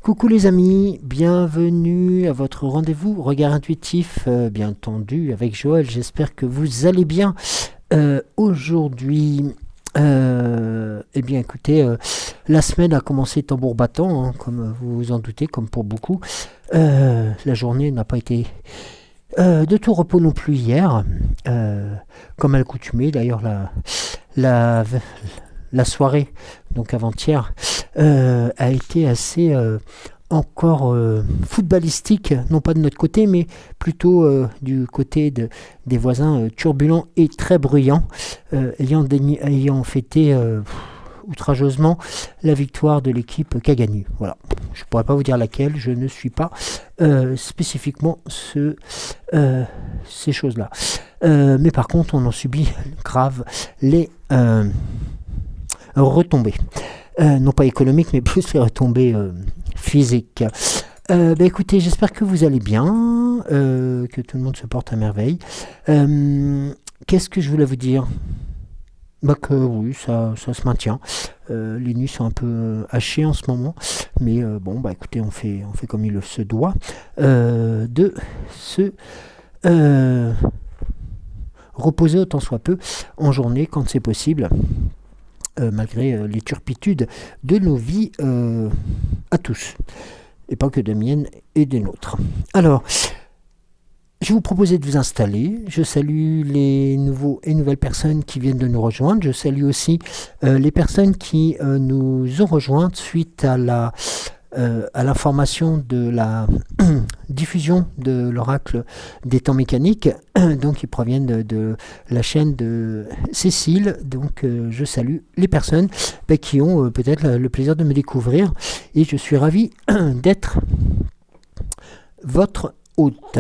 Coucou les amis, bienvenue à votre rendez-vous Regard Intuitif, bien entendu, avec Joël. J'espère que vous allez bien. Aujourd'hui, eh bien écoutez, la semaine a commencé tambour battant, hein, comme vous vous en doutez, comme pour beaucoup. La journée n'a pas été de tout repos non plus hier, comme à l'accoutumée. D'ailleurs, la soirée, donc avant-hier, a été assez encore footballistique, non pas de notre côté, mais plutôt du côté des voisins turbulents et très bruyants, ayant fêté outrageusement la victoire de l'équipe Kaganu. Voilà. Je ne pourrais pas vous dire laquelle, je ne suis pas spécifiquement ces choses-là. Mais par contre, on en subit grave les retombées. Non pas économiques, mais plus les retombées physiques. Écoutez, j'espère que vous allez bien, que tout le monde se porte à merveille. Qu'est-ce que je voulais vous dire ? Que oui, ça se maintient. Les nuits sont un peu hachées en ce moment, mais écoutez, on fait comme il se doit de se reposer autant soit peu en journée quand c'est possible. Malgré les turpitudes de nos vies à tous, et pas que de miennes et des nôtres. Alors, je vais vous proposer de vous installer. Je salue les nouveaux et nouvelles personnes qui viennent de nous rejoindre. Je salue aussi les personnes qui nous ont rejointes suite à l'information de la diffusion de l'oracle des temps mécaniques, donc qui proviennent de la chaîne de Cécile. Donc je salue les personnes qui ont peut-être le plaisir de me découvrir, et je suis ravi d'être votre hôte.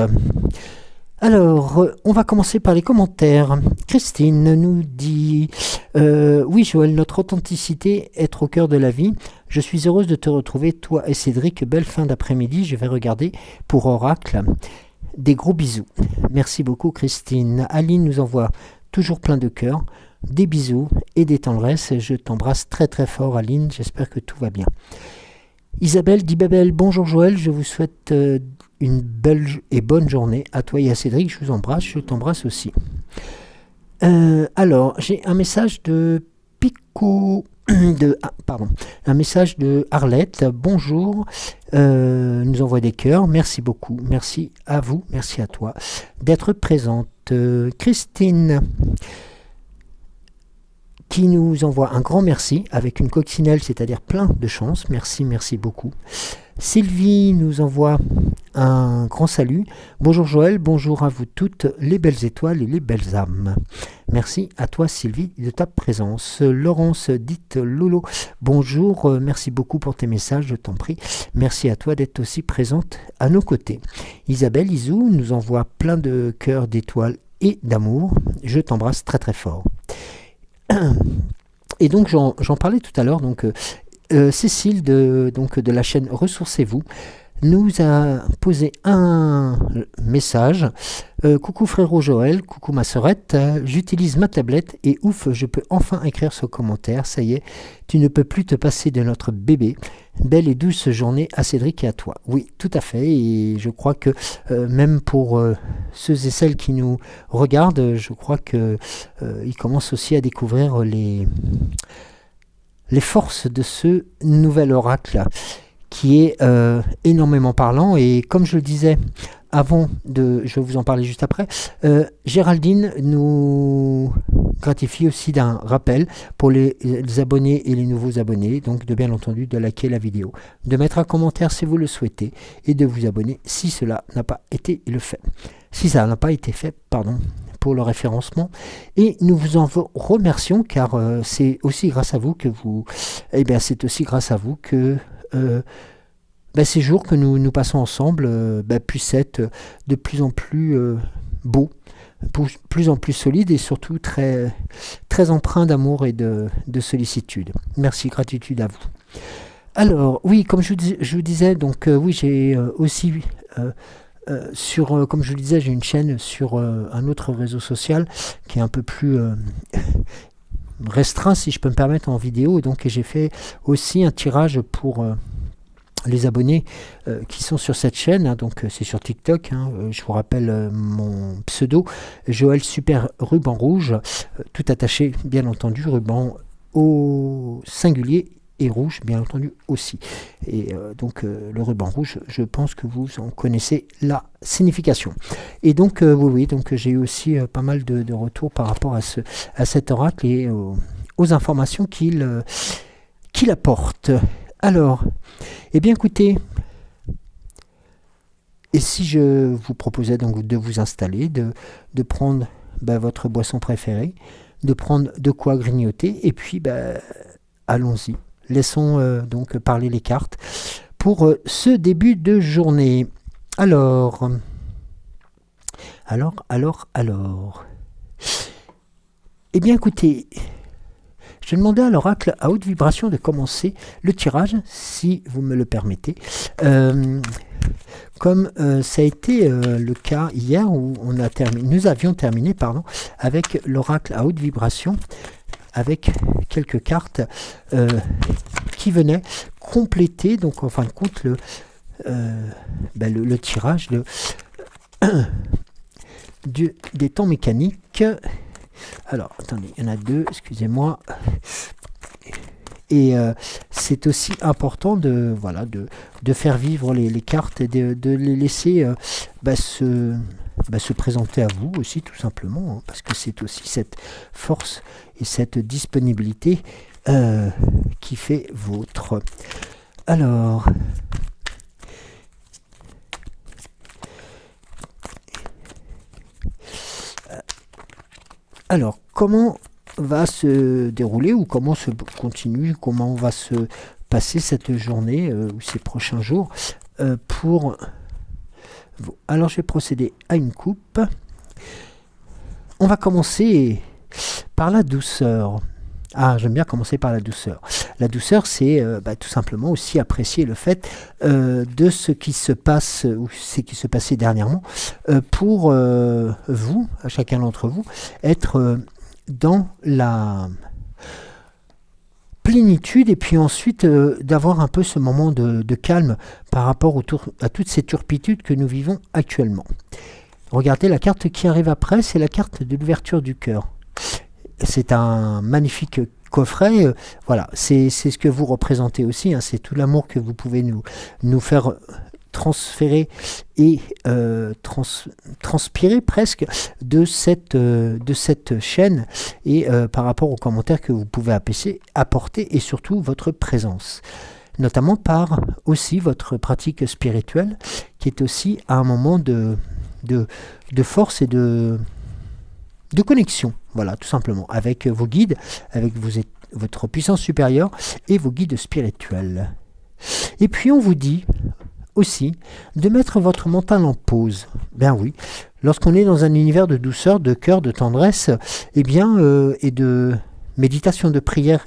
Alors, on va commencer par les commentaires. Christine nous dit oui Joël, notre authenticité est au cœur de la vie. Je suis heureuse de te retrouver, toi et Cédric. Belle fin d'après-midi, je vais regarder pour Oracle. Des gros bisous. Merci beaucoup Christine. Aline nous envoie toujours plein de cœur, des bisous et des tendresses. Je t'embrasse très très fort Aline, j'espère que tout va bien. Isabelle dit Babel, bonjour Joël, je vous souhaite une belle et bonne journée à toi et à Cédric, je vous embrasse, je t'embrasse aussi. Alors, j'ai un message de un message de Arlette, bonjour, nous envoie des cœurs, merci beaucoup, merci à vous, merci à toi d'être présente. Christine qui nous envoie un grand merci avec une coccinelle, c'est-à-dire plein de chance. Merci, merci beaucoup. Sylvie nous envoie un grand salut. Bonjour Joël, bonjour à vous toutes les belles étoiles et les belles âmes. Merci à toi Sylvie de ta présence. Laurence dite Lolo, bonjour, merci beaucoup pour tes messages, je t'en prie. Merci à toi d'être aussi présente à nos côtés. Isabelle Isou nous envoie plein de cœurs, d'étoiles et d'amour. Je t'embrasse très très fort. Et donc j'en parlais tout à l'heure, donc Cécile de la chaîne Ressourcez-vous nous a posé un message. Coucou frérot Joël, coucou ma sœurette, j'utilise ma tablette et ouf, je peux enfin écrire ce commentaire, ça y est, tu ne peux plus te passer de notre bébé. Belle et douce journée à Cédric et à toi. Oui, tout à fait, et je crois que même pour ceux et celles qui nous regardent, je crois que ils commencent aussi à découvrir les forces de ce nouvel oracle qui est énormément parlant. Et comme je le disais avant, je vais vous en parler juste après, Géraldine nous gratifie aussi d'un rappel pour les abonnés et les nouveaux abonnés, donc de bien entendu de liker la vidéo, de mettre un commentaire si vous le souhaitez et de vous abonner si cela n'a pas été fait. Si ça n'a pas été fait, pardon, pour le référencement. Et nous vous en remercions car c'est aussi grâce à vous que ces jours que nous passons ensemble puissent être de plus en plus beaux, plus en plus solides et surtout très, très empreints d'amour et de sollicitude. Merci, gratitude à vous. Alors, oui, comme je vous disais, donc oui, j'ai aussi... comme je le disais, j'ai une chaîne sur un autre réseau social qui est un peu plus restreint, si je peux me permettre, en vidéo. Et donc j'ai fait aussi un tirage pour les abonnés qui sont sur cette chaîne, hein. Donc c'est sur TikTok, hein. Je vous rappelle mon pseudo, Joël Super Ruban Rouge, tout attaché bien entendu, ruban au singulier et rouge bien entendu aussi. Et donc le ruban rouge, je pense que vous en connaissez la signification. Et donc oui, donc j'ai eu aussi pas mal de retours par rapport à cet oracle et aux informations qu'il apporte. Alors, eh bien écoutez, et si je vous proposais donc de vous installer, de prendre votre boisson préférée, de prendre de quoi grignoter, et puis allons-y. Laissons donc parler les cartes pour ce début de journée. Alors. Eh bien écoutez, je demandais à l'oracle à haute vibration de commencer le tirage, si vous me le permettez. Comme ça a été le cas hier où nous avions terminé avec l'oracle à haute vibration, avec quelques cartes qui venaient compléter, donc en fin de compte, le tirage des temps mécaniques. Alors, attendez, il y en a deux, excusez-moi. Et c'est aussi important de faire vivre les cartes et de les laisser se présenter à vous aussi, tout simplement, hein, parce que c'est aussi cette force et cette disponibilité qui fait vôtre. Alors, comment va se dérouler ou comment va se passer cette journée ou ces prochains jours pour vous. Alors, je vais procéder à une coupe. On va commencer par la douceur. Ah, j'aime bien commencer par la douceur. La douceur, c'est tout simplement aussi apprécier le fait de ce qui se passe, ou ce qui se passait dernièrement, pour vous, à chacun d'entre vous, être dans la plénitude et puis ensuite d'avoir un peu ce moment de calme par rapport à toute cette turpitude que nous vivons actuellement. Regardez, la carte qui arrive après, c'est la carte de l'ouverture du cœur. C'est un magnifique coffret, voilà, c'est ce que vous représentez aussi, hein, c'est tout l'amour que vous pouvez nous faire transférer et transpirer presque de cette chaîne et par rapport aux commentaires que vous pouvez apporter et surtout votre présence, notamment par aussi votre pratique spirituelle qui est aussi à un moment de force et de connexion, voilà, tout simplement, avec vos guides, avec votre puissance supérieure et vos guides spirituels. Et puis on vous dit aussi de mettre votre mental en pause. Ben oui, lorsqu'on est dans un univers de douceur, de cœur, de tendresse, et de méditation, de prière,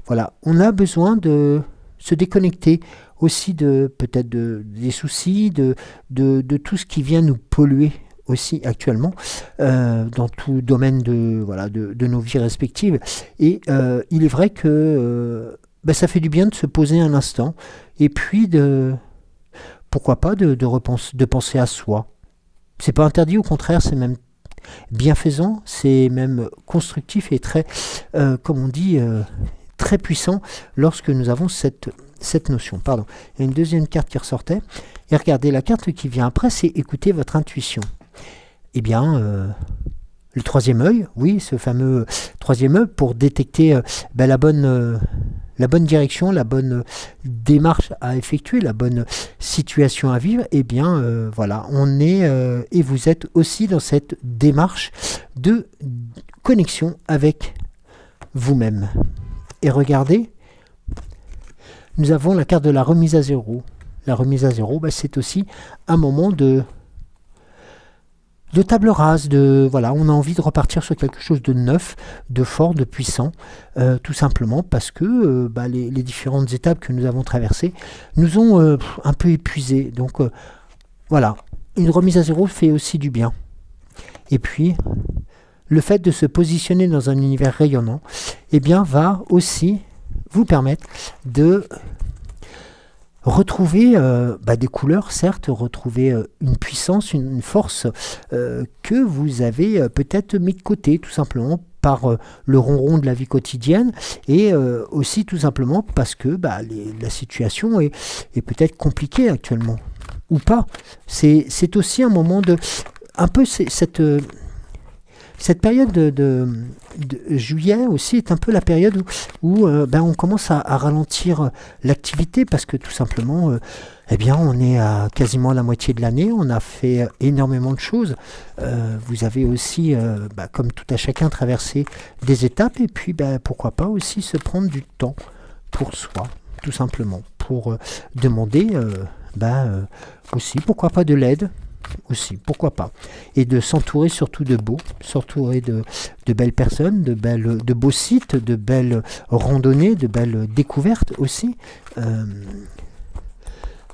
voilà, on a besoin de se déconnecter aussi peut-être des soucis, de tout ce qui vient nous polluer aussi actuellement dans tout domaine de nos vies respectives. Et il est vrai que ça fait du bien de se poser un instant et puis pourquoi pas de penser à soi. C'est pas interdit, au contraire, c'est même bienfaisant, c'est même constructif et très, comme on dit, très puissant lorsque nous avons cette notion. Pardon. Il y a une deuxième carte qui ressortait. Et regardez, la carte qui vient après, c'est écouter votre intuition. Eh bien, le troisième œil, oui, ce fameux troisième œil pour détecter la bonne direction, la bonne démarche à effectuer, la bonne situation à vivre. Et bien voilà, on est et vous êtes aussi dans cette démarche de connexion avec vous-même. Et regardez, nous avons la carte de la remise à zéro. La remise à zéro, c'est aussi un moment de table rase, voilà, on a envie de repartir sur quelque chose de neuf, de fort, de puissant, tout simplement parce que les différentes étapes que nous avons traversées nous ont un peu épuisés. Donc voilà, une remise à zéro fait aussi du bien. Et puis, le fait de se positionner dans un univers rayonnant, va aussi vous permettre de retrouver des couleurs, certes, retrouver une puissance, une force que vous avez peut-être mis de côté, tout simplement par le ronron de la vie quotidienne, et aussi tout simplement parce que la situation est peut-être compliquée actuellement, ou pas. C'est aussi un moment de... un peu cette période de juillet aussi est un peu la période où on commence à ralentir l'activité parce que tout simplement, on est à quasiment la moitié de l'année, on a fait énormément de choses. Vous avez aussi, comme tout à chacun, traversé des étapes et puis pourquoi pas aussi se prendre du temps pour soi, tout simplement, pour demander aussi, pourquoi pas de l'aide aussi, pourquoi pas, et de s'entourer surtout de beaux, s'entourer de belles personnes, de beaux sites, de belles randonnées, de belles découvertes aussi,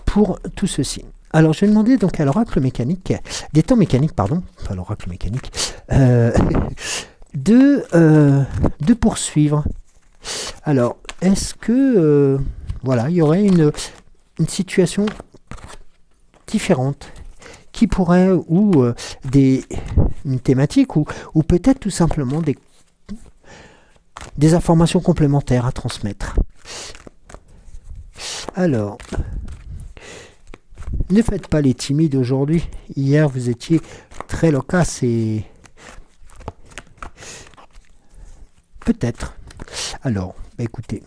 pour tout ceci. Alors je vais demander donc à l'oracle mécanique, des temps mécaniques, pardon, pas l'oracle mécanique, de poursuivre. Alors, est-ce que il y aurait une situation différente qui pourrait, ou une thématique, ou peut-être tout simplement des informations complémentaires à transmettre. Alors, ne faites pas les timides aujourd'hui. Hier, vous étiez très loquace et... peut-être. Alors, écoutez.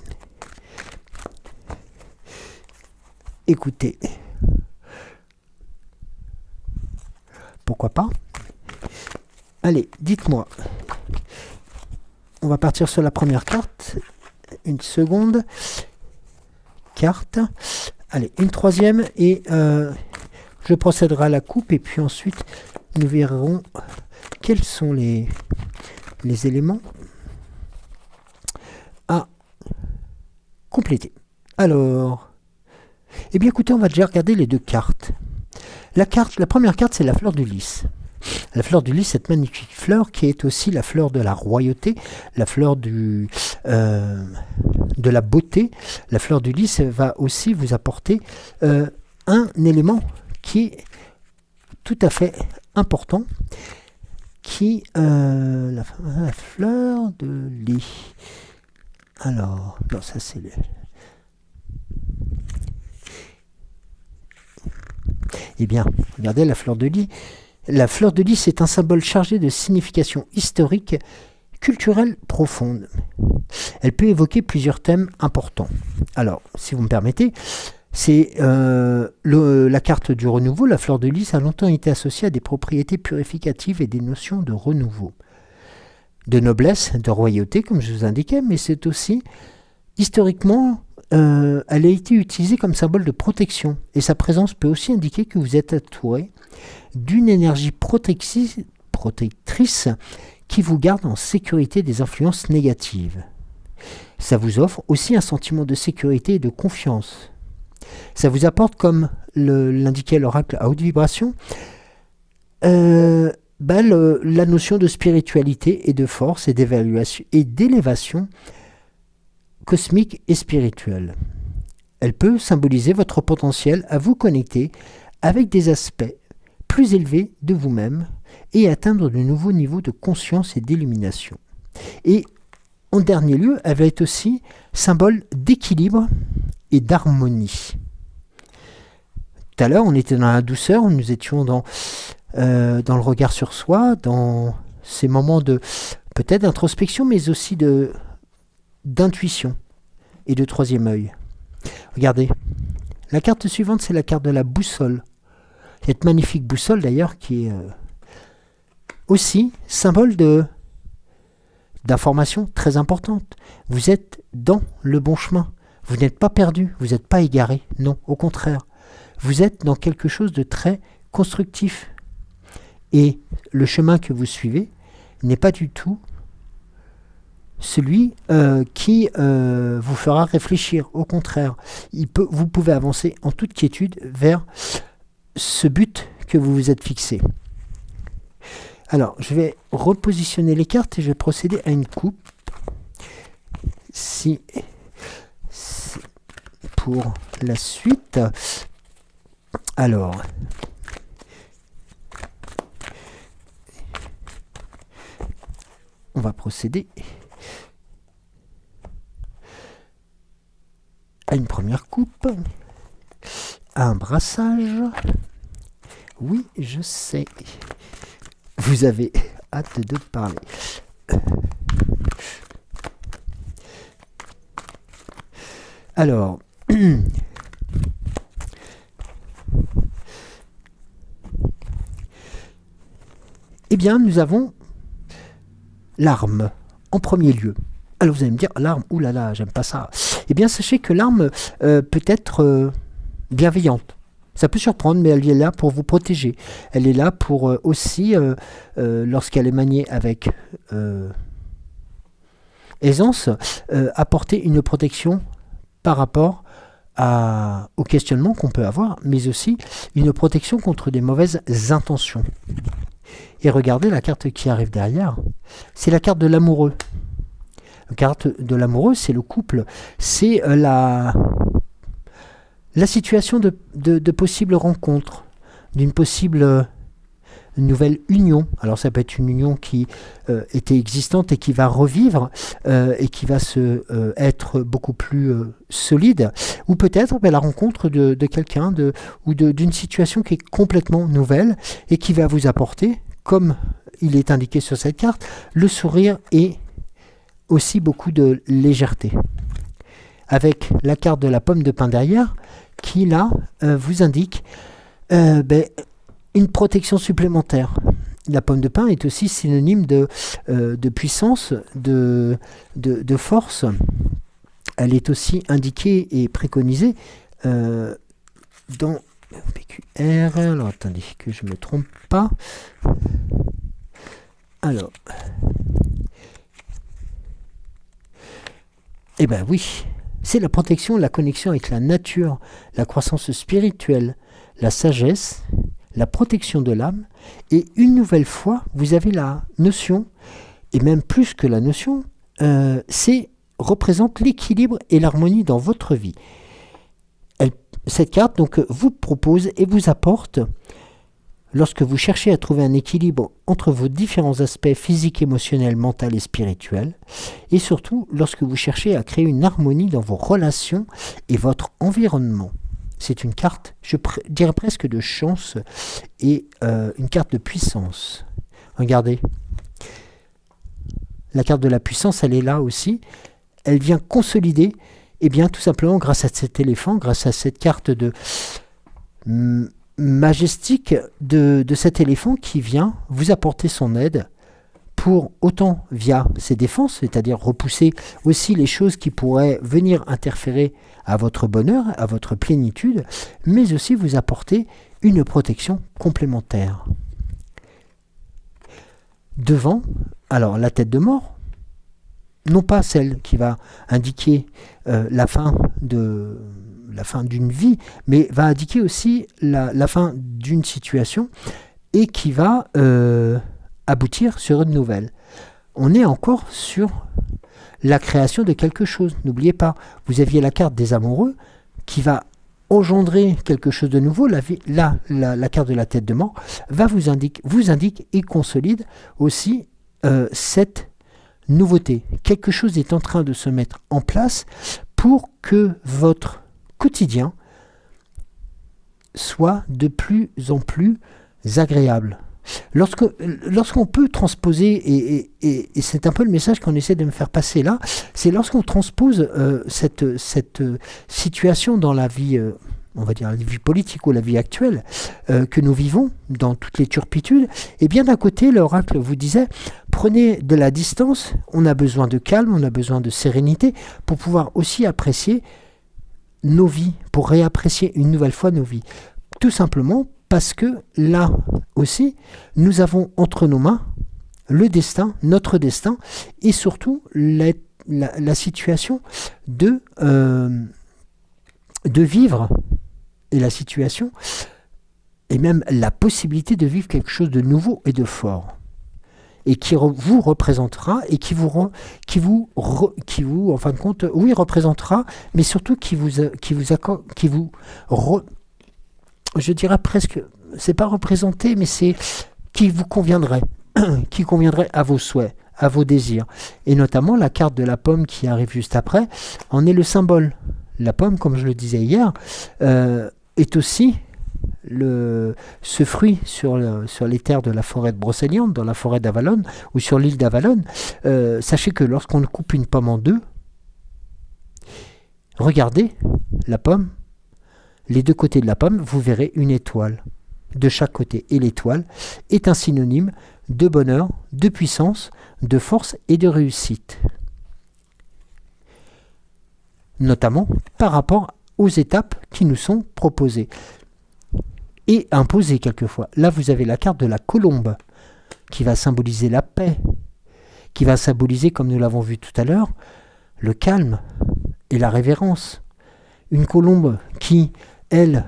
Pourquoi pas? Allez, dites-moi. On va partir sur la première carte. Une seconde. Carte. Allez, une troisième. Et je procéderai à la coupe. Et puis ensuite, nous verrons quels sont les éléments à compléter. Alors, écoutez, on va déjà regarder les deux cartes. La première carte, c'est la fleur du lys. La fleur du lys, cette magnifique fleur qui est aussi la fleur de la royauté, la fleur de la beauté. La fleur du lys va aussi vous apporter un élément qui est tout à fait important, la fleur de lys. Alors, non, ça c'est le... regardez la fleur de lys. La fleur de lys, c'est un symbole chargé de signification historique, culturelle profonde. Elle peut évoquer plusieurs thèmes importants. Alors, si vous me permettez, c'est la carte du renouveau. La fleur de lys a longtemps été associée à des propriétés purificatives et des notions de renouveau, de noblesse, de royauté, comme je vous indiquais, mais c'est aussi, historiquement, elle a été utilisée comme symbole de protection et sa présence peut aussi indiquer que vous êtes entouré d'une énergie protectrice qui vous garde en sécurité des influences négatives. Ça vous offre aussi un sentiment de sécurité et de confiance. Ça vous apporte, comme l'indiquait l'oracle à haute vibration, la notion de spiritualité et de force et d'élévation cosmique et spirituelle. Elle peut symboliser votre potentiel à vous connecter avec des aspects plus élevés de vous-même et atteindre de nouveaux niveaux de conscience et d'illumination. Et en dernier lieu, elle va être aussi symbole d'équilibre et d'harmonie. Tout à l'heure, on était dans la douceur, nous étions dans le regard sur soi, dans ces moments de peut-être d'introspection, mais aussi d'intuition et de troisième œil. Regardez, la carte suivante, c'est la carte de la boussole. Cette magnifique boussole d'ailleurs qui est aussi symbole d'informations très importantes. Vous êtes dans le bon chemin. Vous n'êtes pas perdu, vous n'êtes pas égaré. Non, au contraire. Vous êtes dans quelque chose de très constructif. Et le chemin que vous suivez n'est pas du tout celui qui vous fera réfléchir. Au contraire, vous pouvez avancer en toute quiétude vers ce but que vous vous êtes fixé. Alors, je vais repositionner les cartes et je vais procéder à une coupe. Si pour la suite. Alors, on va procéder à une première coupe, à un brassage. Oui, je sais. Vous avez hâte de parler. Alors, eh bien, nous avons l'arme en premier lieu. Alors vous allez me dire, l'arme, oulala, j'aime pas ça. Eh bien, sachez que l'arme peut être bienveillante. Ça peut surprendre, mais elle est là pour vous protéger. Elle est là pour aussi, lorsqu'elle est maniée avec aisance, apporter une protection par rapport au questionnement qu'on peut avoir, mais aussi une protection contre des mauvaises intentions. Et regardez la carte qui arrive derrière, c'est la carte de l'amoureux. La carte de l'amoureux, c'est le couple, c'est la situation de possibles rencontres, d'une possible nouvelle union. Alors ça peut être une union qui était existante et qui va revivre et qui va être beaucoup plus solide, ou peut-être la rencontre de quelqu'un ou d'une situation qui est complètement nouvelle et qui va vous apporter, comme il est indiqué sur cette carte, le sourire et aussi beaucoup de légèreté. Avec la carte de la pomme de pin derrière, qui là vous indique une protection supplémentaire. La pomme de pin est aussi synonyme de puissance, de force. Elle est aussi indiquée et préconisée dans PQR. Alors attendez que je ne me trompe pas. Alors, eh bien oui, c'est la protection, la connexion avec la nature, la croissance spirituelle, la sagesse, la protection de l'âme. Et une nouvelle fois, vous avez la notion, et même plus que la notion, représente l'équilibre et l'harmonie dans votre vie. Cette carte donc vous propose et vous apporte, lorsque vous cherchez à trouver un équilibre entre vos différents aspects physiques, émotionnels, mentaux et spirituels, et surtout lorsque vous cherchez à créer une harmonie dans vos relations et votre environnement. C'est une carte, je dirais presque de chance, et une carte de puissance. Regardez, la carte de la puissance, elle est là aussi. Elle vient consolider, et bien tout simplement grâce à cet éléphant, grâce à cette carte de majestique de cet éléphant qui vient vous apporter son aide pour autant via ses défenses, c'est-à-dire repousser aussi les choses qui pourraient venir interférer à votre bonheur, à votre plénitude, mais aussi vous apporter une protection complémentaire. Devant, alors la tête de mort, non pas celle qui va indiquer la fin d'une vie, mais va indiquer aussi la fin d'une situation et qui va aboutir sur une nouvelle. On est encore sur la création de quelque chose. N'oubliez pas, vous aviez la carte des amoureux qui va engendrer quelque chose de nouveau. La carte de la tête de mort vous indique et consolide aussi cette nouveauté. Quelque chose est en train de se mettre en place pour que votre quotidien soit de plus en plus agréable. Lorsqu'on peut transposer, et c'est un peu le message qu'on essaie de me faire passer là, c'est lorsqu'on transpose cette situation dans la vie, on va dire la vie politique ou la vie actuelle que nous vivons, dans toutes les turpitudes, et bien d'un côté, l'oracle vous disait, prenez de la distance, on a besoin de calme, on a besoin de sérénité, pour pouvoir aussi apprécier nos vies, pour réapprécier une nouvelle fois nos vies. Tout simplement parce que là aussi, nous avons entre nos mains le destin, notre destin, et surtout la situation de vivre, et la situation, et même la possibilité de vivre quelque chose de nouveau et de fort. Et qui vous représentera, et qui vous, en fin de compte, oui, représentera, mais surtout je dirais presque, c'est pas représenté, mais c'est qui vous conviendrait, qui conviendrait à vos souhaits, à vos désirs. Et notamment la carte de la pomme qui arrive juste après, en est le symbole. La pomme, comme je le disais hier, est aussi ce fruit sur les terres de la forêt de Brocéliande, dans la forêt d'Avalon, ou sur l'île d'Avalon. Sachez que lorsqu'on coupe une pomme en deux, regardez la pomme, les deux côtés de la pomme, vous verrez une étoile de chaque côté. Et l'étoile est un synonyme de bonheur, de puissance, de force et de réussite. Notamment par rapport aux étapes qui nous sont proposées et imposées quelquefois. Là, vous avez la carte de la colombe qui va symboliser la paix, qui va symboliser, comme nous l'avons vu tout à l'heure, le calme et la révérence. Une colombe qui, elle,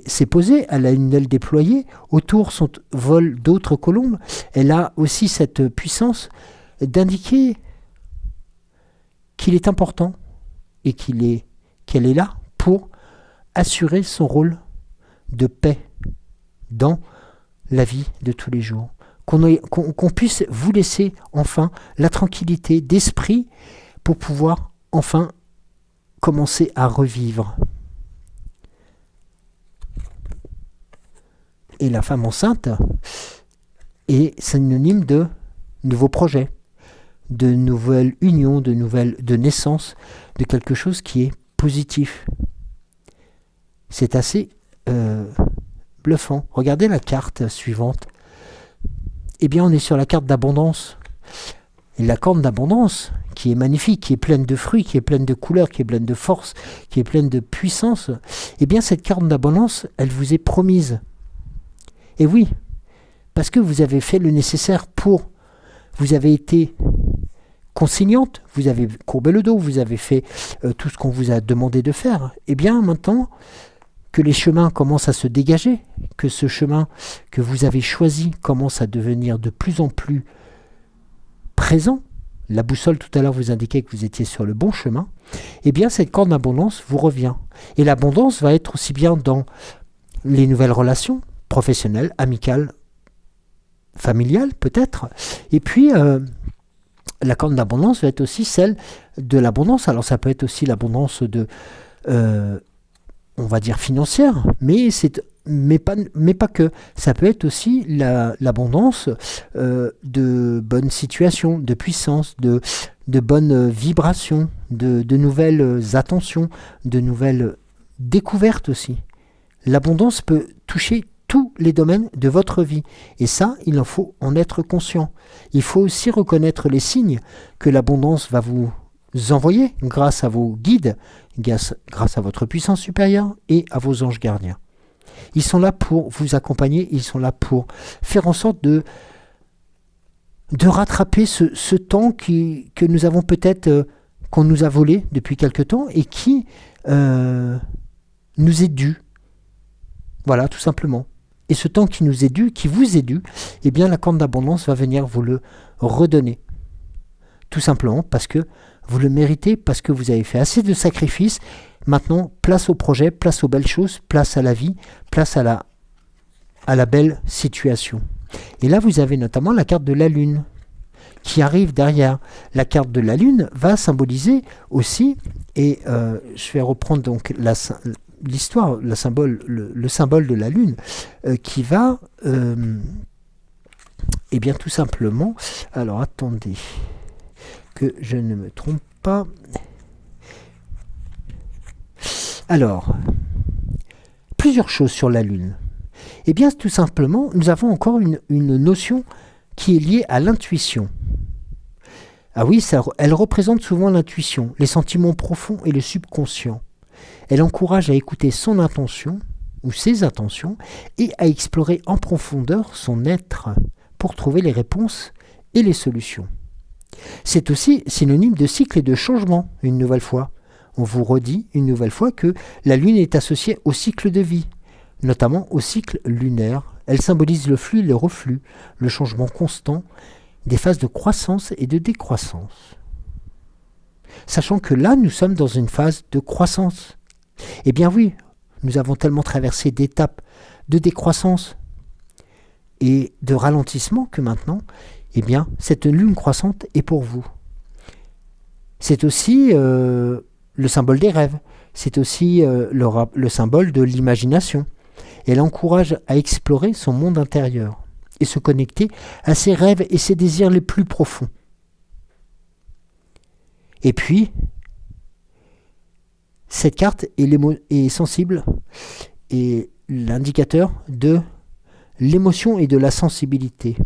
s'est posée, elle a une aile déployée, autour volent d'autres colombes, elle a aussi cette puissance d'indiquer qu'il est important et qu'elle est là pour assurer son rôle de paix dans la vie de tous les jours. Qu'on puisse vous laisser enfin la tranquillité d'esprit pour pouvoir enfin commencer à revivre. Et la femme enceinte est synonyme de nouveaux projets, de nouvelles unions, de naissance, de quelque chose qui est positif. C'est assez bluffant. Regardez la carte suivante. Eh bien, on est sur la carte d'abondance. Et la carte d'abondance, qui est magnifique, qui est pleine de fruits, qui est pleine de couleurs, qui est pleine de force, qui est pleine de puissance, eh bien, cette carte d'abondance, elle vous est promise. Et oui, parce que vous avez fait le nécessaire pour. Vous avez été consignante, vous avez courbé le dos, vous avez fait tout ce qu'on vous a demandé de faire. Eh bien, maintenant que les chemins commencent à se dégager, que ce chemin que vous avez choisi commence à devenir de plus en plus présent, la boussole tout à l'heure vous indiquait que vous étiez sur le bon chemin, eh bien cette corde d'abondance vous revient. Et l'abondance va être aussi bien dans les nouvelles relations, professionnelles, amicales, familiales peut-être, et puis la corde d'abondance va être aussi celle de l'abondance. Alors ça peut être aussi l'abondance de, on va dire financière, mais pas que. Ça peut être aussi l'abondance de bonnes situations, de puissance, de bonnes vibrations, de nouvelles attentions, de nouvelles découvertes aussi. L'abondance peut toucher tous les domaines de votre vie. Et ça, il en faut en être conscient. Il faut aussi reconnaître les signes que l'abondance va vous envoyer grâce à vos guides, grâce à votre puissance supérieure et à vos anges gardiens. Ils sont là pour vous accompagner, ils sont là pour faire en sorte de rattraper ce temps que nous avons peut-être, qu'on nous a volé depuis quelque temps et qui nous est dû. Voilà, tout simplement. Et ce temps qui nous est dû, qui vous est dû, eh bien la corde d'abondance va venir vous le redonner. Tout simplement parce que vous le méritez, parce que vous avez fait assez de sacrifices. Maintenant, place au projet, place aux belles choses, place à la vie, place à la belle situation. Et là, vous avez notamment la carte de la Lune qui arrive derrière. La carte de la Lune va symboliser aussi, et je vais reprendre donc l'histoire, le symbole de la Lune, qui va, eh bien tout simplement, alors attendez, que je ne me trompe pas. Alors, plusieurs choses sur la Lune. Eh bien tout simplement, nous avons encore une notion qui est liée à l'intuition. Ah oui, elle représente souvent l'intuition, les sentiments profonds et le subconscient. Elle encourage à écouter son intention ou ses intentions et à explorer en profondeur son être pour trouver les réponses et les solutions. C'est aussi synonyme de cycle et de changement, une nouvelle fois. On vous redit une nouvelle fois que la Lune est associée au cycle de vie, notamment au cycle lunaire. Elle symbolise le flux et le reflux, le changement constant des phases de croissance et de décroissance. Sachant que là, nous sommes dans une phase de croissance. Eh bien oui, nous avons tellement traversé d'étapes de décroissance et de ralentissement que maintenant, eh bien, cette lune croissante est pour vous. C'est aussi le symbole des rêves, c'est aussi le symbole de l'imagination. Elle encourage à explorer son monde intérieur et se connecter à ses rêves et ses désirs les plus profonds. Et puis, cette carte est sensible et l'indicateur de l'émotion et de la sensibilité.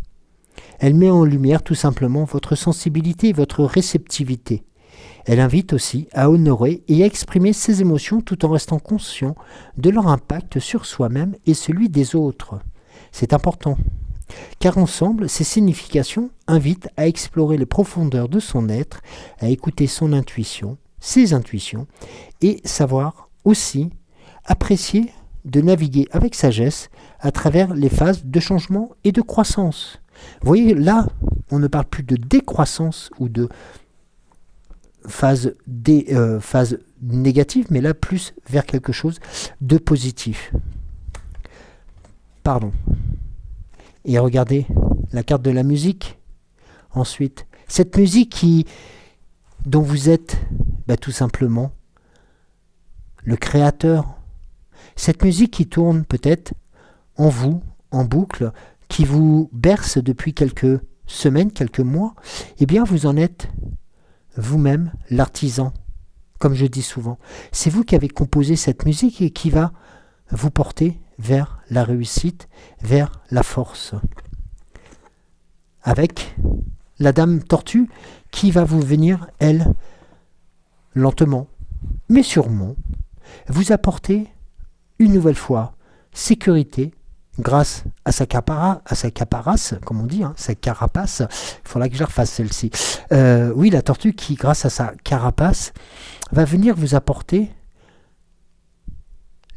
Elle met en lumière tout simplement votre sensibilité et votre réceptivité. Elle invite aussi à honorer et à exprimer ses émotions tout en restant conscient de leur impact sur soi-même et celui des autres. C'est important, car ensemble, ces significations invitent à explorer les profondeurs de son être, à écouter son intuition, ses intuitions, et savoir aussi apprécier de naviguer avec sagesse à travers les phases de changement et de croissance. Vous voyez, là, on ne parle plus de décroissance ou de phase négative, mais là, plus vers quelque chose de positif. Pardon. Et regardez la carte de la musique. Ensuite, cette musique dont vous êtes tout simplement le créateur. Cette musique qui tourne peut-être en vous, en boucle, qui vous berce depuis quelques semaines, quelques mois, eh bien vous en êtes vous-même l'artisan. Comme je dis souvent, c'est vous qui avez composé cette musique et qui va vous porter vers la réussite, vers la force. Avec la dame tortue qui va vous venir, elle, lentement, mais sûrement, vous apporter une nouvelle fois sécurité grâce à sa carapace, comme on dit, sa carapace. Il faudra que je la refasse celle-ci. Oui, la tortue qui, grâce à sa carapace, va venir vous apporter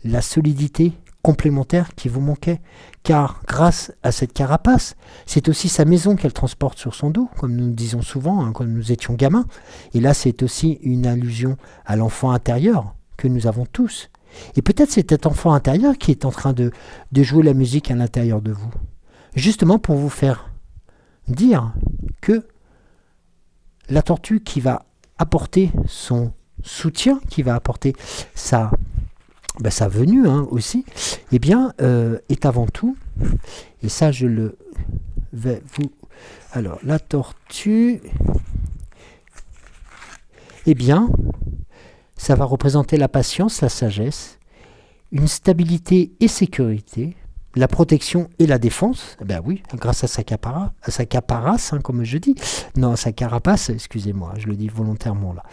la solidité complémentaire qui vous manquait. Car grâce à cette carapace, c'est aussi sa maison qu'elle transporte sur son dos, comme nous disions souvent, quand nous étions gamins. Et là, c'est aussi une allusion à l'enfant intérieur que nous avons tous. Et peut-être c'est cet enfant intérieur qui est en train de jouer la musique à l'intérieur de vous. Justement pour vous faire dire que la tortue qui va apporter son soutien, qui va apporter sa venue aussi, eh bien, est avant tout, et ça je le vais vous... Alors, la tortue, eh bien, ça va représenter la patience, la sagesse, une stabilité et sécurité, la protection et la défense, ben oui, grâce à sa carapace, comme je dis, non, sa carapace, excusez-moi, je le dis volontairement là.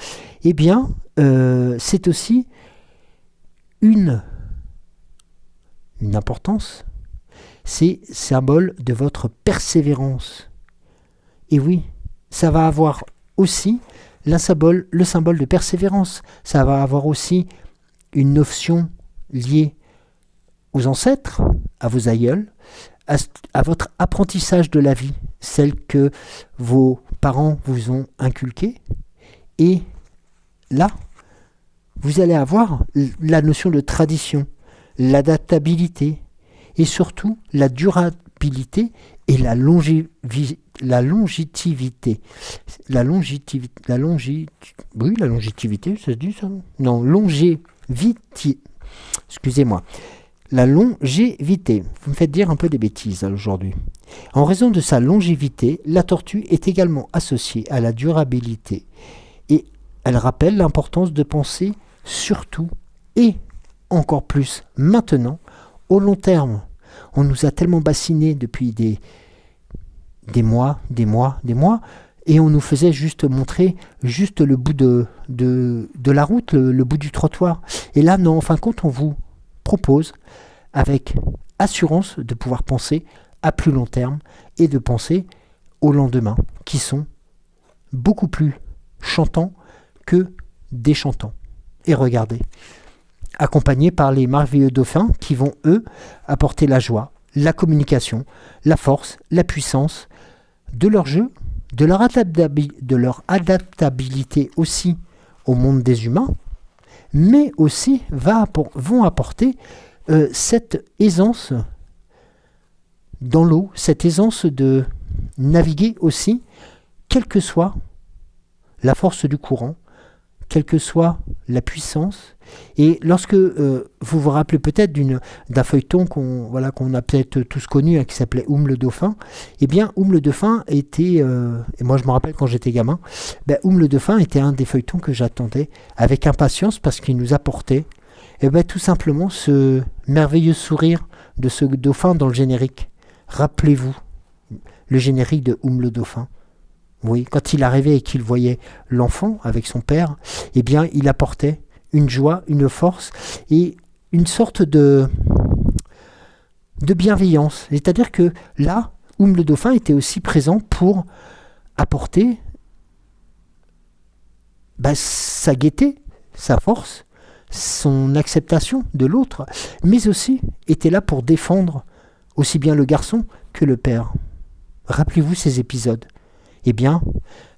Eh bien, c'est aussi une importance, c'est symbole de votre persévérance. Et oui, ça va avoir aussi le symbole de persévérance. Ça va avoir aussi une notion liée aux ancêtres, à vos aïeuls, à votre apprentissage de la vie, celle que vos parents vous ont inculquée. Et là, vous allez avoir la notion de tradition, l'adaptabilité et surtout la durabilité et la longévité. La longévité, ça se dit ça? Non, longévité. excusez-moi. La longévité. Vous me faites dire un peu des bêtises aujourd'hui. En raison de sa longévité, la tortue est également associée à la durabilité. Et elle rappelle l'importance de penser surtout et encore plus maintenant au long terme. On nous a tellement bassinés depuis des mois, et on nous faisait juste montrer juste le bout de la route, le bout du trottoir. Et là, non, en fin de compte, on vous propose avec assurance de pouvoir penser à plus long terme et de penser au lendemain, qui sont beaucoup plus chantants que déchantants. Et regardez, accompagnés par les merveilleux dauphins qui vont, eux, apporter la joie, la communication, la force, la puissance de leur jeu, de leur adaptabilité aussi au monde des humains, mais aussi vont apporter cette aisance dans l'eau, cette aisance de naviguer aussi, quelle que soit la force du courant, quelle que soit la puissance. Et lorsque vous vous rappelez peut-être d'un feuilleton qu'on a peut-être tous connu, qui s'appelait le Dauphin, eh bien le Dauphin était, et moi je me rappelle quand j'étais gamin, le Dauphin était un des feuilletons que j'attendais avec impatience parce qu'il nous apportait tout simplement ce merveilleux sourire de ce dauphin dans le générique. Rappelez-vous le générique de le Dauphin. Oui, quand il arrivait et qu'il voyait l'enfant avec son père, eh bien, il apportait une joie, une force et une sorte de bienveillance. C'est-à-dire que là, le Dauphin était aussi présent pour apporter sa gaieté, sa force, son acceptation de l'autre, mais aussi était là pour défendre aussi bien le garçon que le père. Rappelez-vous ces épisodes. Eh bien,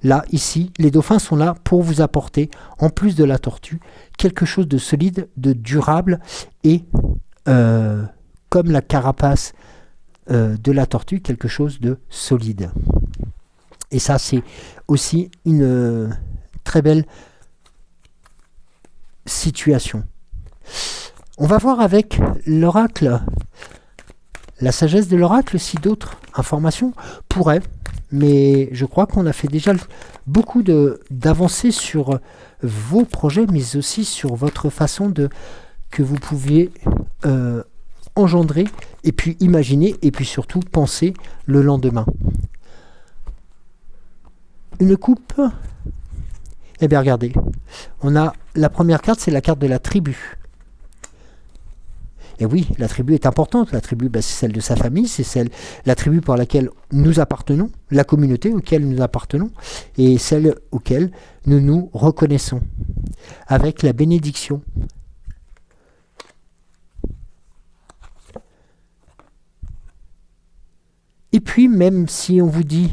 là, ici, les dauphins sont là pour vous apporter, en plus de la tortue, quelque chose de solide, de durable, et comme la carapace de la tortue, quelque chose de solide. Et ça, c'est aussi une très belle situation. On va voir avec l'oracle, la sagesse de l'oracle, si d'autres informations pourraient. Mais je crois qu'on a fait déjà beaucoup d'avancées sur vos projets, mais aussi sur votre façon que vous pouviez engendrer, et puis imaginer, et puis surtout penser le lendemain. Une coupe. Eh bien regardez, on a la première carte, c'est la carte de la tribu. Et oui, la tribu est importante. La tribu, c'est celle de sa famille, c'est la tribu pour laquelle nous appartenons, la communauté auquel nous appartenons, et celle auquel nous nous reconnaissons, avec la bénédiction. Et puis, même si on vous dit,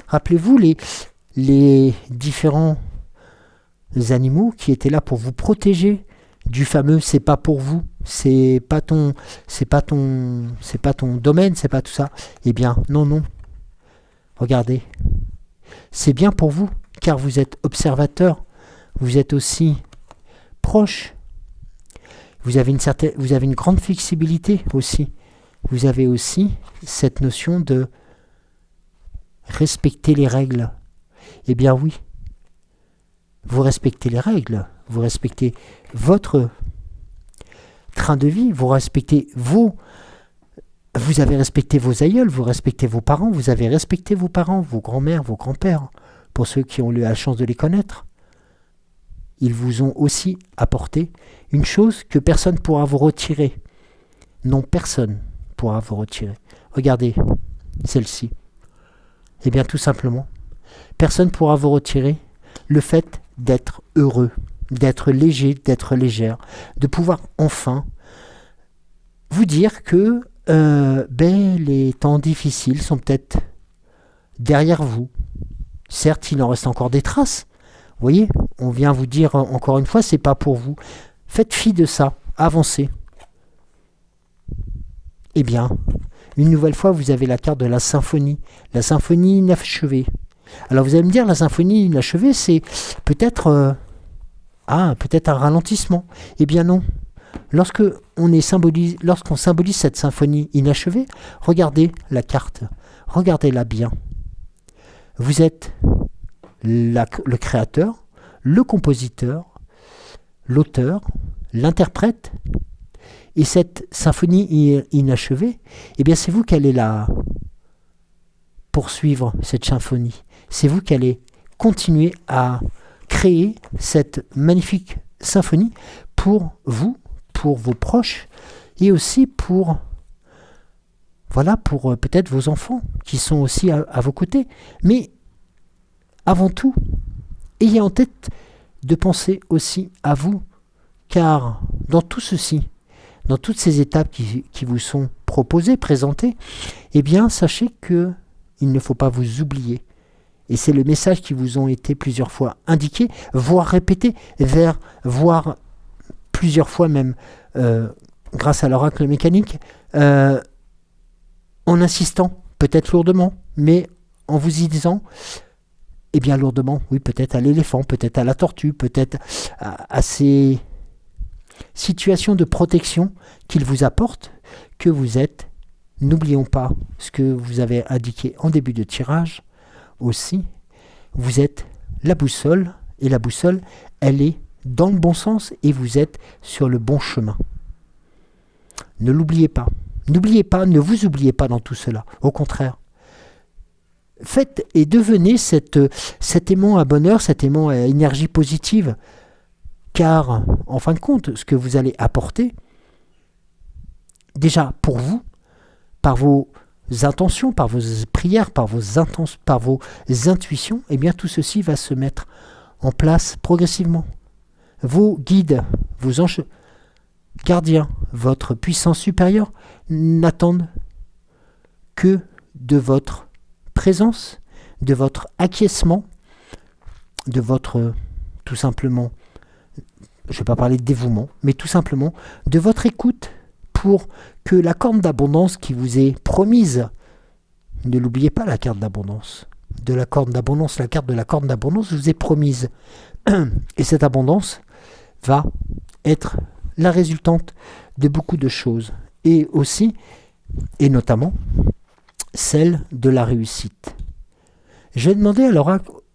rappelez-vous les différents animaux qui étaient là pour vous protéger du fameux c'est pas pour vous, c'est pas ton domaine, c'est pas tout ça. Eh bien, non. Regardez. C'est bien pour vous, car vous êtes observateur, vous êtes aussi proche. Vous avez une grande flexibilité aussi. Vous avez aussi cette notion de respecter les règles. Eh bien oui. Vous respectez les règles, vous respectez votre train de vie, vous avez respecté vos aïeuls, vous respectez vos parents, vous avez respecté vos parents, vos grands-mères, vos grands-pères, pour ceux qui ont eu la chance de les connaître. Ils vous ont aussi apporté une chose que personne ne pourra vous retirer. Non, personne ne pourra vous retirer. Regardez, celle-ci. Eh bien, tout simplement, personne ne pourra vous retirer le fait d'être heureux, d'être léger, d'être légère, de pouvoir enfin vous dire que les temps difficiles sont peut-être derrière vous. Certes, il en reste encore des traces. Vous voyez, on vient vous dire encore une fois, c'est pas pour vous. Faites fi de ça, avancez. Eh bien, une nouvelle fois, vous avez la carte de la symphonie inachevée. Alors vous allez me dire, la symphonie inachevée, c'est peut-être Ah, peut-être un ralentissement. Eh bien non. Lorsqu'on symbolise cette symphonie inachevée, regardez la carte. Regardez-la bien. Vous êtes le créateur, le compositeur, l'auteur, l'interprète. Et cette symphonie inachevée, eh bien c'est vous qui allez la poursuivre, cette symphonie. C'est vous qui allez continuer à créer cette magnifique symphonie pour vous, pour vos proches, et aussi pour peut-être vos enfants qui sont aussi à vos côtés. Mais avant tout, ayez en tête de penser aussi à vous, car dans tout ceci, dans toutes ces étapes qui vous sont proposées, présentées, eh bien, sachez qu'il ne faut pas vous oublier. Et c'est le message qui vous ont été plusieurs fois indiqué, voire répété, voire plusieurs fois même, grâce à l'oracle mécanique, en insistant, peut-être lourdement, mais en vous y disant, eh bien lourdement, oui, peut-être à l'éléphant, peut-être à la tortue, peut-être à ces situation de protection qu'il vous apporte, que vous êtes. N'oublions pas ce que vous avez indiqué en début de tirage aussi. Vous êtes la boussole, et la boussole, elle est dans le bon sens et vous êtes sur le bon chemin. Ne l'oubliez pas. N'oubliez pas, ne vous oubliez pas dans tout cela. Au contraire. Faites et devenez cet aimant à bonheur, cet aimant à énergie positive. Car, en fin de compte, ce que vous allez apporter, déjà pour vous, par vos intentions, par vos prières, par vos intuitions, eh bien tout ceci va se mettre en place progressivement. Vos guides, vos anges gardiens, votre puissance supérieure n'attendent que de votre présence, de votre acquiescement, de votre, tout simplement, je ne vais pas parler de dévouement, mais tout simplement de votre écoute pour que la corne d'abondance qui vous est promise, ne l'oubliez pas, la carte d'abondance, la carte de la corne d'abondance vous est promise. Et cette abondance va être la résultante de beaucoup de choses. Et aussi, et notamment, celle de la réussite. Je vais demander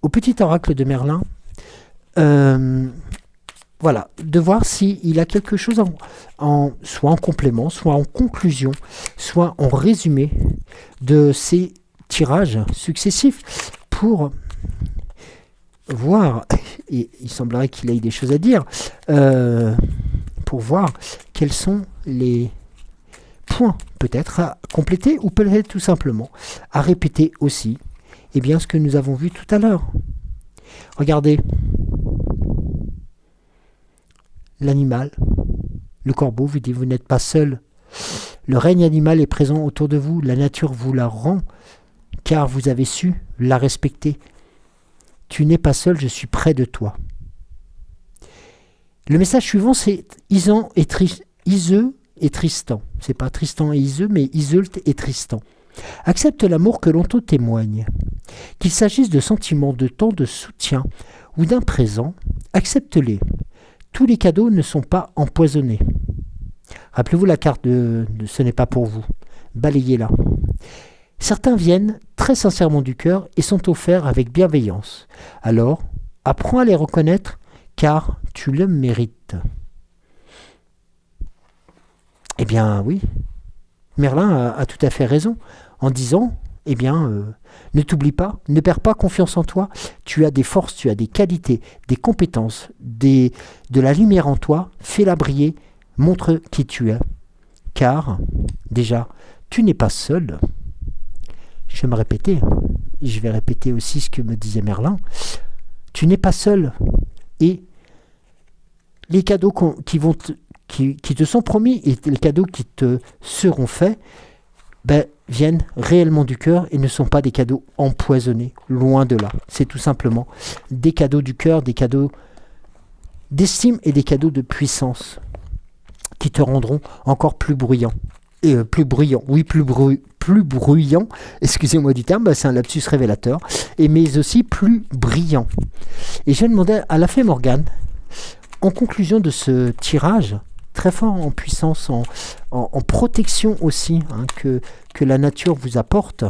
au petit oracle de Merlin, de voir s'il a quelque chose soit en complément, soit en conclusion, soit en résumé de ces tirages successifs pour voir, et il semblerait qu'il ait des choses à dire, pour voir quels sont les points peut-être à compléter ou peut-être tout simplement à répéter aussi ce que nous avons vu tout à l'heure. Regardez. L'animal, le corbeau vous dit, vous n'êtes pas seul. Le règne animal est présent autour de vous. La nature vous la rend, car vous avez su la respecter. Tu n'es pas seul, je suis près de toi. Le message suivant, c'est Iseu et Tristan. C'est pas Tristan et Iseu, mais Iseult et Tristan. Accepte l'amour que l'on te témoigne. Qu'il s'agisse de sentiments, de temps, de soutien ou d'un présent, accepte-les. Tous les cadeaux ne sont pas empoisonnés. Rappelez-vous la carte de ce n'est pas pour vous. Balayez-la. Certains viennent très sincèrement du cœur et sont offerts avec bienveillance. Alors, apprends à les reconnaître car tu le mérites. Eh bien oui, Merlin a tout à fait raison en disant, ne t'oublie pas, ne perds pas confiance en toi, tu as des forces, tu as des qualités, des compétences, de la lumière en toi, fais-la briller, montre qui tu es. Car, déjà, tu n'es pas seul. Je vais me répéter, je vais répéter aussi ce que me disait Merlin, tu n'es pas seul, et les cadeaux qui te sont promis et les cadeaux qui te seront faits, viennent réellement du cœur et ne sont pas des cadeaux empoisonnés, loin de là. C'est tout simplement des cadeaux du cœur, des cadeaux d'estime et des cadeaux de puissance qui te rendront encore plus bruyant. Plus bruyant, excusez-moi du terme, c'est un lapsus révélateur, mais aussi plus brillant. Et je vais demander à la fée Morgane, En conclusion de ce tirage, très fort en puissance, en protection aussi, hein, que la nature vous apporte,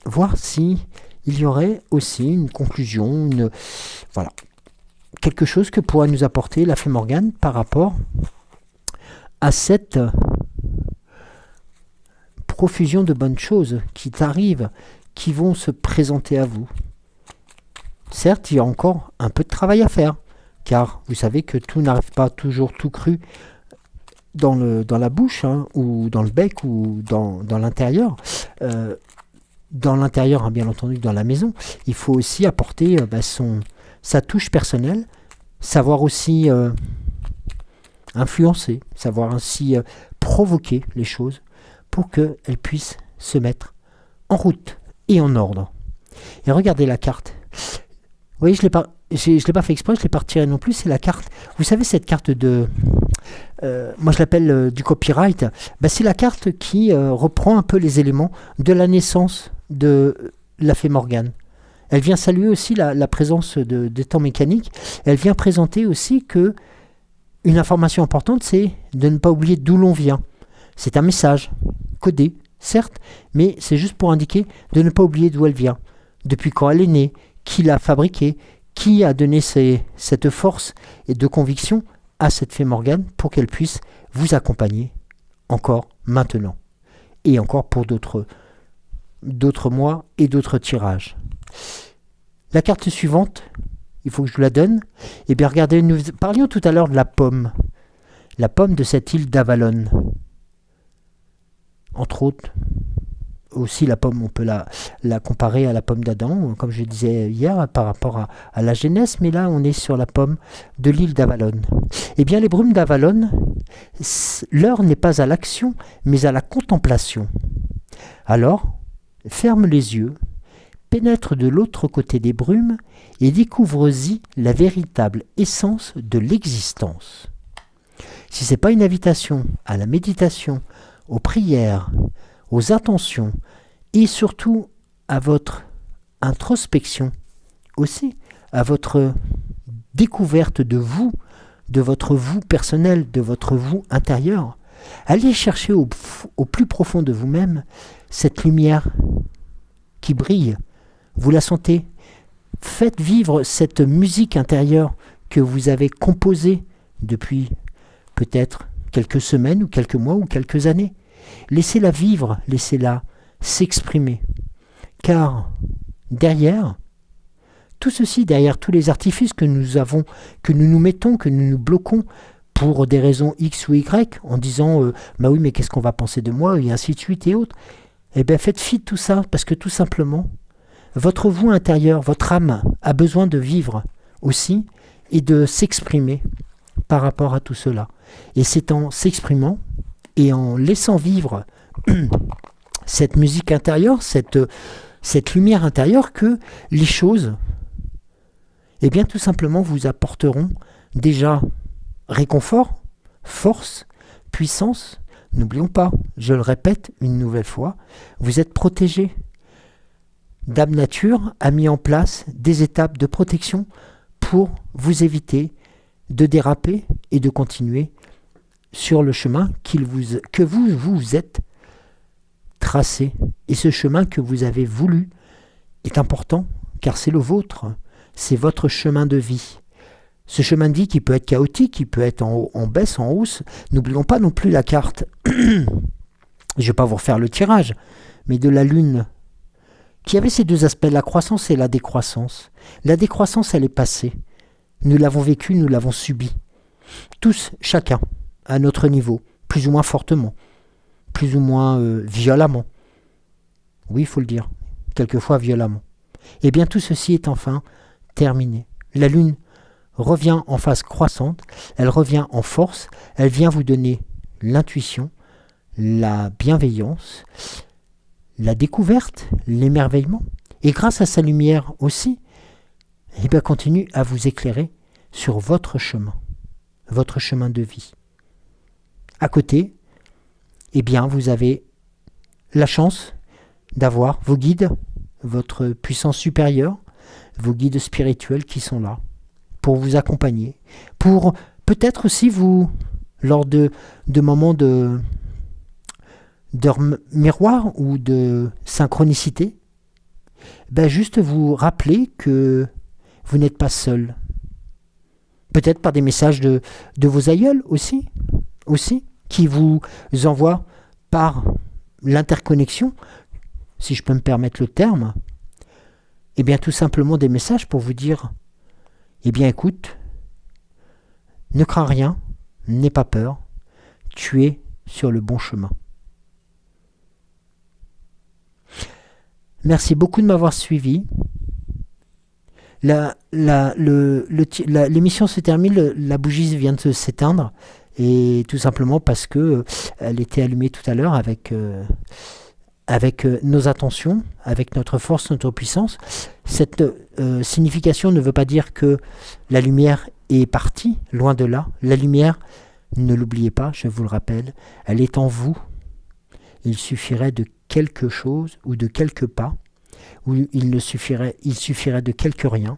voir si il y aurait aussi une conclusion, voilà, quelque chose que pourrait nous apporter la Fée Morgane par rapport à cette profusion de bonnes choses qui t'arrivent, qui vont se présenter à vous. Certes, il y a encore un peu de travail à faire, car vous savez que tout n'arrive pas toujours tout cru dans la bouche, hein, ou dans le bec, ou dans l'intérieur. Dans l'intérieur, hein, bien entendu, dans la maison, il faut aussi apporter sa touche personnelle, savoir aussi influencer, savoir ainsi provoquer les choses pour qu'elles puissent se mettre en route et en ordre. Et regardez la carte. Vous voyez, je l'ai pas fait exprès, je ne l'ai pas retiré non plus, c'est la carte. Vous savez, cette carte de... moi, je l'appelle du copyright. C'est la carte qui reprend un peu les éléments de la naissance de la Fée Morgane. Elle vient saluer aussi la présence des temps mécaniques. Elle vient présenter aussi que une information importante, c'est de ne pas oublier d'où l'on vient. C'est un message codé, certes, mais c'est juste pour indiquer de ne pas oublier d'où elle vient, depuis quand elle est née, qui l'a fabriquée, qui a donné cette force et de conviction à cette Fée Morgane pour qu'elle puisse vous accompagner encore maintenant et encore pour d'autres mois et d'autres tirages. La carte suivante, il faut que je vous la donne. Eh bien, regardez, nous parlions tout à l'heure de la pomme de cette île d'Avalon. Entre autres, aussi la pomme, on peut la comparer à la pomme d'Adam, comme je disais hier, par rapport à la Genèse, mais là, on est sur la pomme de l'île d'Avalon. Eh bien, les brumes d'Avalon, l'heure n'est pas à l'action, mais à la contemplation. Alors, ferme les yeux, pénètre de l'autre côté des brumes et découvre-y la véritable essence de l'existence. Si ce n'est pas une invitation à la méditation, aux prières, aux attentions et surtout à votre introspection, aussi à votre découverte de vous, de votre vous personnel, de votre vous intérieur, allez chercher au plus profond de vous-même cette lumière qui brille. Vous la sentez? Faites vivre cette musique intérieure que vous avez composée depuis peut-être quelques semaines ou quelques mois ou quelques années. Laissez-la vivre, laissez-la s'exprimer. Car derrière tout ceci, derrière tous les artifices que nous avons, que nous nous mettons, que nous nous bloquons pour des raisons X ou Y, en disant bah oui, mais qu'est-ce qu'on va penser de moi, et ainsi de suite et autres. Eh bien, faites fi de tout ça, parce que tout simplement, votre vous intérieur, votre âme a besoin de vivre aussi et de s'exprimer par rapport à tout cela. Et c'est en s'exprimant et en laissant vivre cette musique intérieure, cette lumière intérieure, que les choses, eh bien, tout simplement, vous apporteront déjà réconfort, force, puissance. N'oublions pas, je le répète une nouvelle fois, vous êtes protégés. Dame Nature a mis en place des étapes de protection pour vous éviter de déraper et de continuer sur le chemin que vous êtes tracé. Et ce chemin que vous avez voulu est important, car c'est le vôtre, c'est votre chemin de vie. Ce chemin de vie qui peut être chaotique, qui peut être en baisse, en hausse. N'oublions pas non plus la carte, je ne vais pas vous refaire le tirage, mais de la Lune, qui avait ces deux aspects, la croissance et la décroissance. La décroissance, elle est passée. Nous l'avons vécue, nous l'avons subie. Tous, chacun, à notre niveau, plus ou moins fortement, plus ou moins violemment. Oui, il faut le dire, quelquefois violemment. Eh bien, tout ceci est enfin terminé. La Lune revient en phase croissante, elle revient en force, elle vient vous donner l'intuition, la bienveillance, la découverte, l'émerveillement. Et grâce à sa lumière aussi, eh bien, continue à vous éclairer sur votre chemin de vie. À côté, eh bien, vous avez la chance d'avoir vos guides, votre puissance supérieure, vos guides spirituels qui sont là pour vous accompagner, pour peut-être aussi vous, lors de moments de miroir ou de synchronicité, juste vous rappeler que vous n'êtes pas seul. Peut-être par des messages de vos aïeuls aussi, qui vous envoient par l'interconnexion, si je peux me permettre le terme, tout simplement des messages pour vous dire, écoute, ne crains rien, n'aie pas peur, tu es sur le bon chemin. Merci beaucoup de m'avoir suivi. L'émission se termine, la bougie vient de s'éteindre, et tout simplement parce que elle était allumée tout à l'heure avec nos attentions, avec notre force, notre puissance. Cette signification ne veut pas dire que la lumière est partie, loin de là. La lumière, ne l'oubliez pas, je vous le rappelle, elle est en vous. Il suffirait de quelque chose ou de quelques pas, ou il suffirait de quelques rien.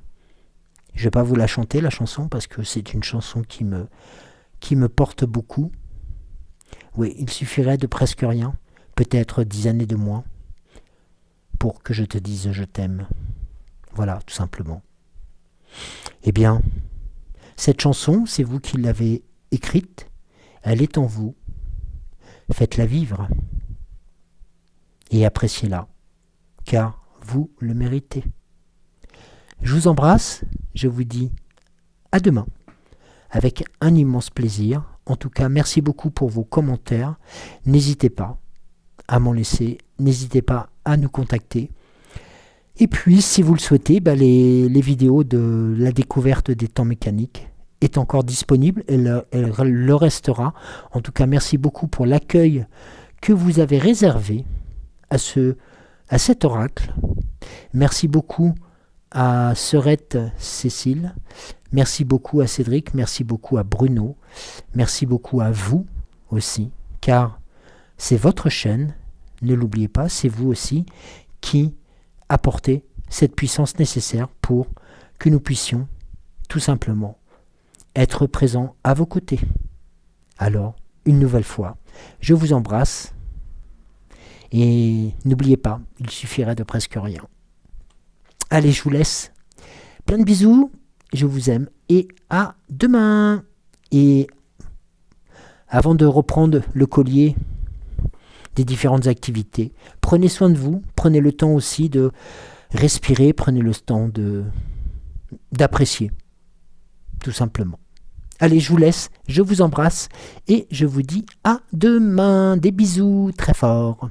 Je ne vais pas vous la chanter, la chanson, parce que c'est une chanson qui me porte beaucoup. Oui, il suffirait de presque rien, peut-être 10 années de moins, pour que je te dise je t'aime. Voilà, tout simplement. Cette chanson, c'est vous qui l'avez écrite, elle est en vous. Faites-la vivre et appréciez-la, car vous le méritez. Je vous embrasse, je vous dis à demain, avec un immense plaisir. En tout cas, merci beaucoup pour vos commentaires. N'hésitez pas à m'en laisser, n'hésitez pas à nous contacter. Et puis, si vous le souhaitez, les vidéos de la découverte des temps mécaniques est encore disponible, elle le restera. En tout cas, merci beaucoup pour l'accueil que vous avez réservé à cet oracle. Merci beaucoup à Sœurette Cécile, merci beaucoup à Cédric, merci beaucoup à Bruno, merci beaucoup à vous aussi, car c'est votre chaîne, ne l'oubliez pas, c'est vous aussi qui apportez cette puissance nécessaire pour que nous puissions tout simplement être présents à vos côtés. Alors, une nouvelle fois, je vous embrasse et n'oubliez pas, il suffirait de presque rien. Allez, je vous laisse. Plein de bisous, je vous aime et à demain. Et avant de reprendre le collier des différentes activités, prenez soin de vous, prenez le temps aussi de respirer, prenez le temps d'apprécier, tout simplement. Allez, je vous laisse, je vous embrasse et je vous dis à demain. Des bisous très forts.